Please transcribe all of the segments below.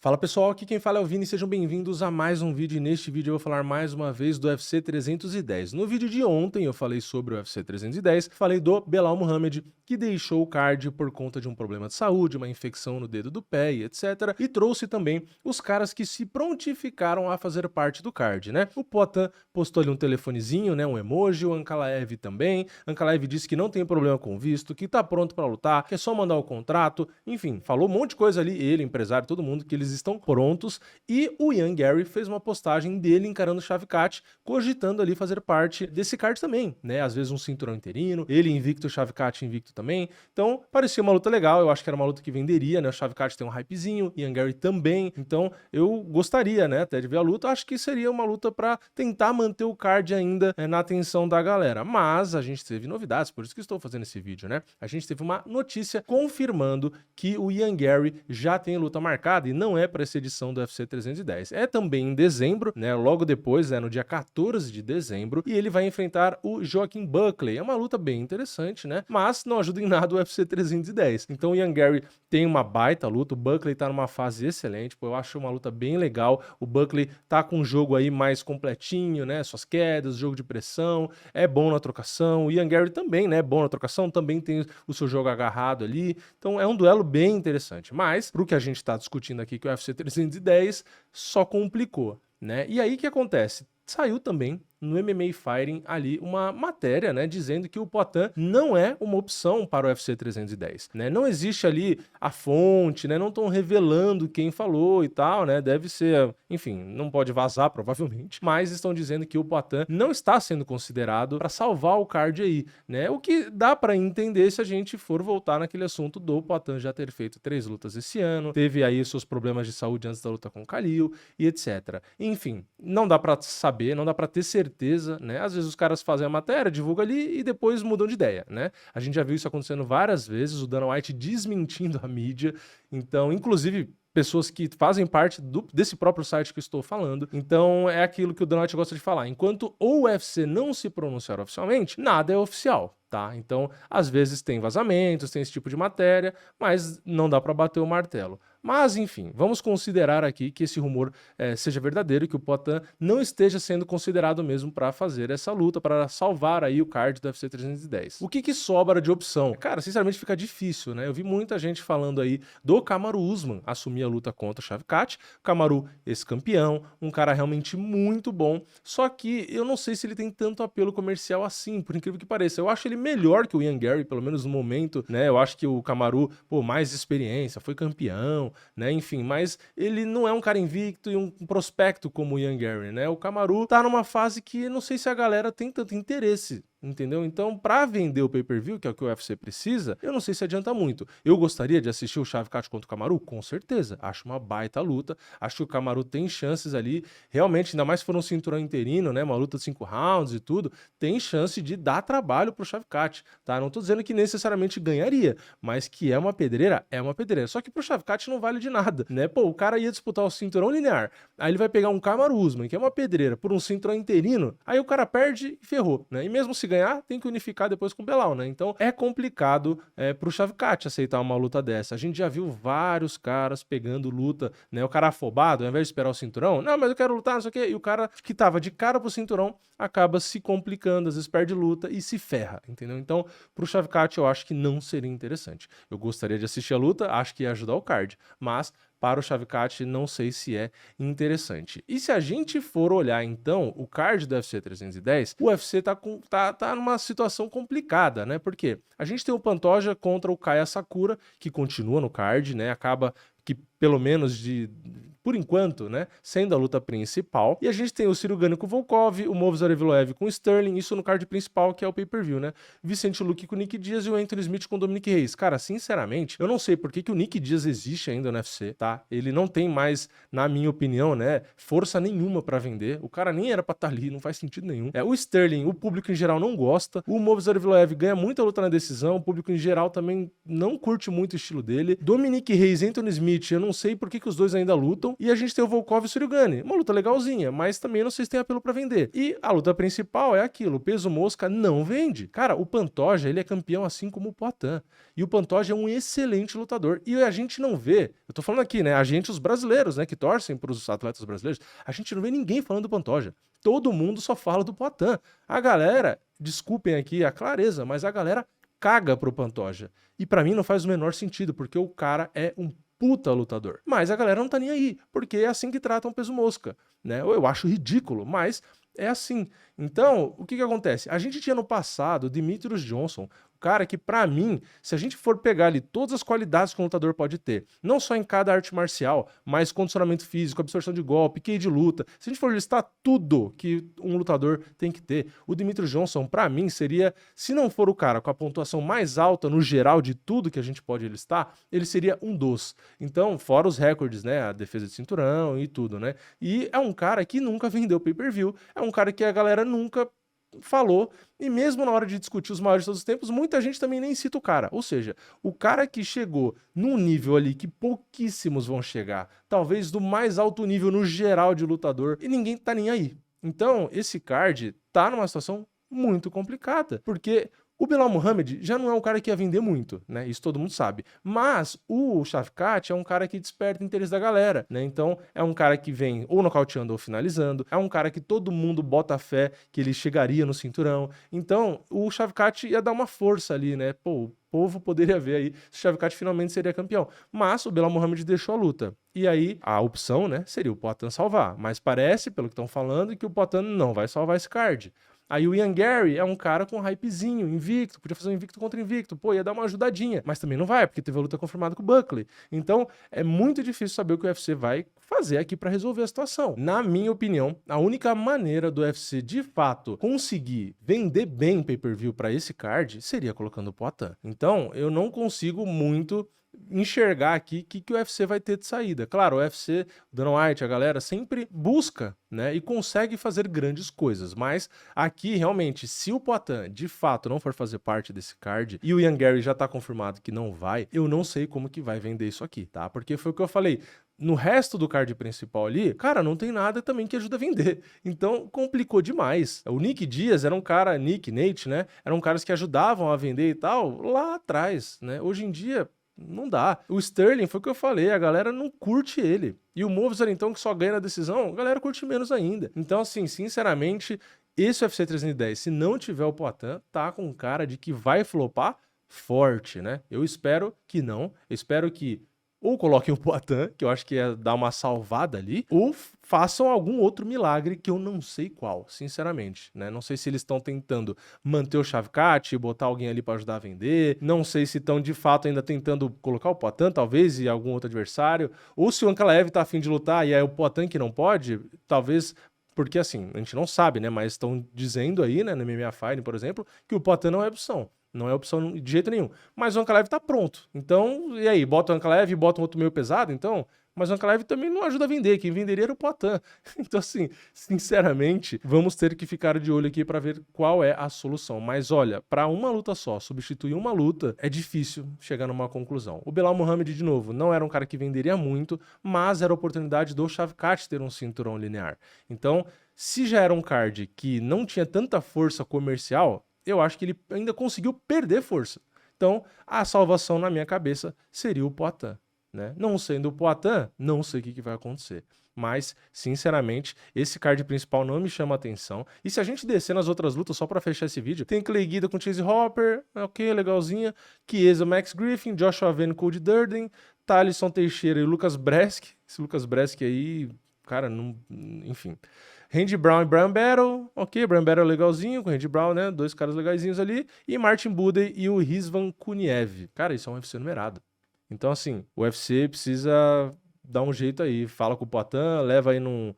Fala pessoal, aqui quem fala é o Vini, sejam bem-vindos a mais um vídeo e neste vídeo eu vou falar mais uma vez do UFC 310. No vídeo de ontem eu falei sobre o UFC 310, falei do Belal Muhammad, que deixou o card por conta de um problema de saúde, uma infecção no dedo do pé e etc. E trouxe também os caras que se prontificaram a fazer parte do card, né? O Poatan postou ali um telefonezinho, né, um emoji, o Ankalaev também. Ankalaev disse que não tem problema com visto, que tá pronto pra lutar, que é só mandar o contrato, enfim, falou um monte de coisa ali, ele, empresário, todo mundo, que eles estão prontos, e o Ian Gary fez uma postagem dele encarando o Shavkat, cogitando ali fazer parte desse card também, né? Às vezes um cinturão interino, ele invicto, o Shavkat invicto também. Então, parecia uma luta legal, eu acho que era uma luta que venderia, né? O Shavkat tem um hypezinho, Ian Gary também, então eu gostaria, né, até de ver a luta. Acho que seria uma luta para tentar manter o card ainda na atenção da galera. Mas a gente teve novidades, por isso que estou fazendo esse vídeo, né? A gente teve uma notícia confirmando que o Ian Gary já tem luta marcada e não é para essa edição do UFC 310. É também em dezembro, né? Logo depois, no dia 14 de dezembro, e ele vai enfrentar o Joaquin Buckley. É uma luta bem interessante, né? Mas não ajuda em nada o UFC 310. Então o Ian Gary tem uma baita luta, o Buckley tá numa fase excelente, pô, eu acho uma luta bem legal. O Buckley tá com um jogo aí mais completinho, né? Suas quedas, jogo de pressão, é bom na trocação. O Ian Gary também, né? É bom na trocação, também tem o seu jogo agarrado ali. Então é um duelo bem interessante. Mas, pro que a gente tá discutindo aqui, que o UFC 310 só complicou, né? E aí o que acontece? Saiu também no MMA Fighting ali uma matéria, né, dizendo que o Poatan não é uma opção para o UFC 310, né? Não existe ali a fonte, né? Não estão revelando quem falou e tal, né? Deve ser, enfim, não pode vazar provavelmente, mas estão dizendo que o Poatan não está sendo considerado para salvar o card aí, né? O que dá para entender se a gente for voltar naquele assunto do Poatan já ter feito 3 lutas esse ano, teve aí seus problemas de saúde antes da luta com o Khalil e etc. Enfim, não dá para saber, não dá para ter certeza, né? Às vezes os caras fazem a matéria, divulgam ali e depois mudam de ideia, né? A gente já viu isso acontecendo várias vezes, o Dana White desmentindo a mídia. Então, inclusive, pessoas que fazem parte desse próprio site que eu estou falando. Então, é aquilo que o Dana White gosta de falar. Enquanto o UFC não se pronunciar oficialmente, nada é oficial, tá? Então, às vezes tem vazamentos, tem esse tipo de matéria, mas não dá para bater o martelo. Mas, enfim, vamos considerar aqui que esse rumor seja verdadeiro e que o Poatan não esteja sendo considerado mesmo para fazer essa luta, para salvar aí o card do UFC 310. O que sobra de opção? Cara, sinceramente fica difícil, né? Eu vi muita gente falando aí do Kamaru Usman assumir a luta contra o Shavkat. O Kamaru, ex-campeão, um cara realmente muito bom, só que eu não sei se ele tem tanto apelo comercial assim, por incrível que pareça. Eu acho ele melhor que o Ian Gary, pelo menos no momento, né? Eu acho que o Kamaru, pô, mais experiência, foi campeão, né? Enfim, mas ele não é um cara invicto e um prospecto como o Ian Gary, né? O Kamaru tá numa fase que não sei se a galera tem tanto interesse, entendeu? Então, para vender o pay-per-view, que é o que o UFC precisa, eu não sei se adianta muito. Eu gostaria de assistir o Shavkat contra o Kamaru? Com certeza. Acho uma baita luta. Acho que o Kamaru tem chances ali. Realmente, ainda mais se for um cinturão interino, né? Uma luta de 5 rounds e tudo, tem chance de dar trabalho pro Shavkat, tá? Não tô dizendo que necessariamente ganharia, mas que é uma pedreira, é uma pedreira. Só que pro Shavkat não vale de nada, né? Pô, o cara ia disputar o cinturão linear, aí ele vai pegar um Kamaru Usman, que é uma pedreira, por um cinturão interino, aí o cara perde e ferrou, né? E mesmo se ganhar, tem que unificar depois com o Belal, né? Então é complicado pro Shavkat aceitar uma luta dessa. A gente já viu vários caras pegando luta, né? O cara afobado, ao invés de esperar o cinturão, não, mas eu quero lutar, não sei o quê, e o cara que tava de cara pro cinturão acaba se complicando, às vezes perde luta e se ferra, entendeu? Então, pro Shavkat eu acho que não seria interessante. Eu gostaria de assistir a luta, acho que ia ajudar o card, mas para o Shavkat não sei se é interessante. E se a gente for olhar então o card do UFC 310, o UFC tá numa situação complicada, né? Porque a gente tem o Pantoja contra o Kaya Sakura, que continua no card, né? Acaba que pelo menos por enquanto, né, sendo a luta principal. E a gente tem o Ciro Gane com o Volkov, o Movsar Evloev com o Sterling, isso no card principal, que é o pay-per-view, né? Vicente Luque com o Nick Diaz e o Anthony Smith com o Dominic Reyes. Cara, sinceramente, eu não sei por que o Nick Diaz existe ainda no UFC, tá? Ele não tem mais, na minha opinião, né, força nenhuma pra vender. O cara nem era pra estar ali, não faz sentido nenhum. O Sterling, o público em geral não gosta. O Movsar Evloev ganha muita luta na decisão, o público em geral também não curte muito o estilo dele. Dominic Reyes e Anthony Smith, eu não sei por que os dois ainda lutam, apelo. E a gente tem o Volkov e o Ciryl, uma luta legalzinha, mas também não sei se tem apelo pra vender. E a luta principal é aquilo, o peso mosca não vende. Cara, o Pantoja, ele é campeão assim como o Poatan. E o Pantoja é um excelente lutador. E a gente não vê, eu tô falando aqui, né, a gente, os brasileiros, né, que torcem pros atletas brasileiros, a gente não vê ninguém falando do Pantoja. Todo mundo só fala do Poatan. A galera, desculpem aqui a clareza, mas a galera caga pro Pantoja. E pra mim não faz o menor sentido, porque o cara é um puta lutador. Mas a galera não tá nem aí, porque é assim que tratam o peso mosca, né? Eu acho ridículo, mas é assim. Então, o que que acontece? A gente tinha no passado o Demetrius Johnson, o cara que, pra mim, se a gente for pegar ali todas as qualidades que um lutador pode ter, não só em cada arte marcial, mas condicionamento físico, absorção de golpe, QI de luta, se a gente for listar tudo que um lutador tem que ter, o Demetrius Johnson, pra mim, seria, se não for o cara com a pontuação mais alta no geral de tudo que a gente pode listar, ele seria um dos. Então, fora os recordes, né, a defesa de cinturão e tudo, né? E é um cara que nunca vendeu pay-per-view, é um cara que a galera nunca falou, e mesmo na hora de discutir os maiores de todos os tempos, muita gente também nem cita o cara. Ou seja, o cara que chegou num nível ali que pouquíssimos vão chegar, talvez do mais alto nível no geral de lutador, e ninguém tá nem aí. Então, esse card tá numa situação muito complicada, porque o Belal Muhammad já não é um cara que ia vender muito, né? Isso todo mundo sabe. Mas o Shavkat é um cara que desperta o interesse da galera, né? Então é um cara que vem ou nocauteando ou finalizando. É um cara que todo mundo bota fé que ele chegaria no cinturão. Então o Shavkat ia dar uma força ali, né? Pô, o povo poderia ver aí se o Shavkat finalmente seria campeão. Mas o Belal Muhammad deixou a luta. E aí a opção, né, seria o Poatan salvar. Mas parece, pelo que estão falando, que o Poatan não vai salvar esse card. Aí o Ian Gary é um cara com hypezinho, invicto, podia fazer um invicto contra invicto, pô, ia dar uma ajudadinha, mas também não vai, porque teve a luta confirmada com o Buckley. Então, é muito difícil saber o que o UFC vai fazer aqui pra resolver a situação. Na minha opinião, a única maneira do UFC, de fato, conseguir vender bem pay-per-view pra esse card seria colocando o Poatan. Então, eu não consigo muito enxergar aqui o que o UFC vai ter de saída. Claro, o UFC, o Dana White, a galera sempre busca, né, e consegue fazer grandes coisas, mas aqui realmente, se o Poatan de fato não for fazer parte desse card e o Ian Gary já tá confirmado que não vai, eu não sei como que vai vender isso aqui, tá? Porque foi o que eu falei, no resto do card principal ali, cara, não tem nada também que ajuda a vender. Então, complicou demais. O Nick Diaz era um cara, Nate, né? Eram caras que ajudavam a vender e tal lá atrás, né? Hoje em dia, não dá. O Sterling, foi o que eu falei, a galera não curte ele. E o Moveser, então, que só ganha na decisão, a galera curte menos ainda. Então, assim, sinceramente, esse UFC 310, se não tiver o Poatan, tá com cara de que vai flopar forte, né? Eu espero que não. Eu espero que ou coloquem o Poatan, que eu acho que ia dar uma salvada ali, ou façam algum outro milagre que eu não sei qual, sinceramente, né? Não sei se eles estão tentando manter o Shavkat, botar alguém ali para ajudar a vender, não sei se estão de fato ainda tentando colocar o Poatan, talvez, e algum outro adversário, ou se o Ankalaev tá a fim de lutar e é o Poatan que não pode, talvez. Porque assim, a gente não sabe, né? Mas estão dizendo aí, né, no MMA Fire, por exemplo, que o Poatan não é opção. Não é opção de jeito nenhum. Mas o Ankalaev tá pronto. Então, e aí? Bota o Ankalaev e bota um outro meio pesado, então? Mas o Ankalaev também não ajuda a vender. Quem venderia era o Poatan. Então, assim, sinceramente, vamos ter que ficar de olho aqui para ver qual é a solução. Mas olha, para uma luta só, substituir uma luta, é difícil chegar numa conclusão. O Belal Muhammad, de novo, não era um cara que venderia muito, mas era a oportunidade do Shavkat ter um cinturão linear. Então, se já era um card que não tinha tanta força comercial, eu acho que ele ainda conseguiu perder força. Então, a salvação na minha cabeça seria o Poatan, né? Não sendo o Poatan, não sei o que vai acontecer. Mas, sinceramente, esse card principal não me chama atenção. E se a gente descer nas outras lutas, só pra fechar esse vídeo, tem Clay Guida com Chase Hopper, ok, legalzinha. Chiesa, Max Griffin, Joshua Venn, Cody Durden, Thaleson Teixeira e Lucas Bresk. Esse Lucas Bresk aí, cara, não... enfim... Randy Brown e Brian Battle, ok, Brian Battle legalzinho, com Randy Brown, né, dois caras legaizinhos ali, e Martin Buday e o Rizvan Kuniev. Cara, isso é um UFC numerado. Então, assim, o UFC precisa dar um jeito aí, fala com o Poatan, leva aí num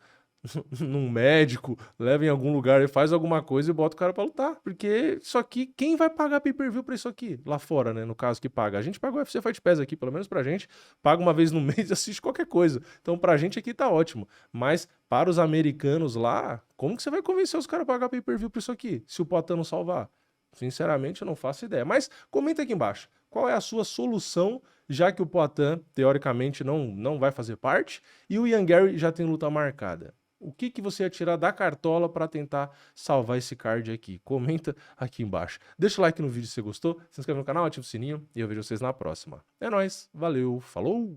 médico, leva em algum lugar e faz alguma coisa e bota o cara pra lutar. Porque isso aqui, quem vai pagar pay-per-view pra isso aqui? Lá fora, né? No caso que paga. A gente paga o UFC Fight Pass aqui, pelo menos pra gente. Paga uma vez no mês e assiste qualquer coisa. Então pra gente aqui tá ótimo. Mas para os americanos lá, como que você vai convencer os caras a pagar pay-per-view pra isso aqui? Se o Poatan não salvar? Sinceramente, eu não faço ideia. Mas comenta aqui embaixo. Qual é a sua solução, já que o Poatan, teoricamente, não vai fazer parte, e o Ian Gary já tem luta marcada? O que você ia tirar da cartola para tentar salvar esse card aqui? Comenta aqui embaixo. Deixa o like no vídeo se você gostou, se inscreve no canal, ativa o sininho e eu vejo vocês na próxima. É nóis, valeu, falou!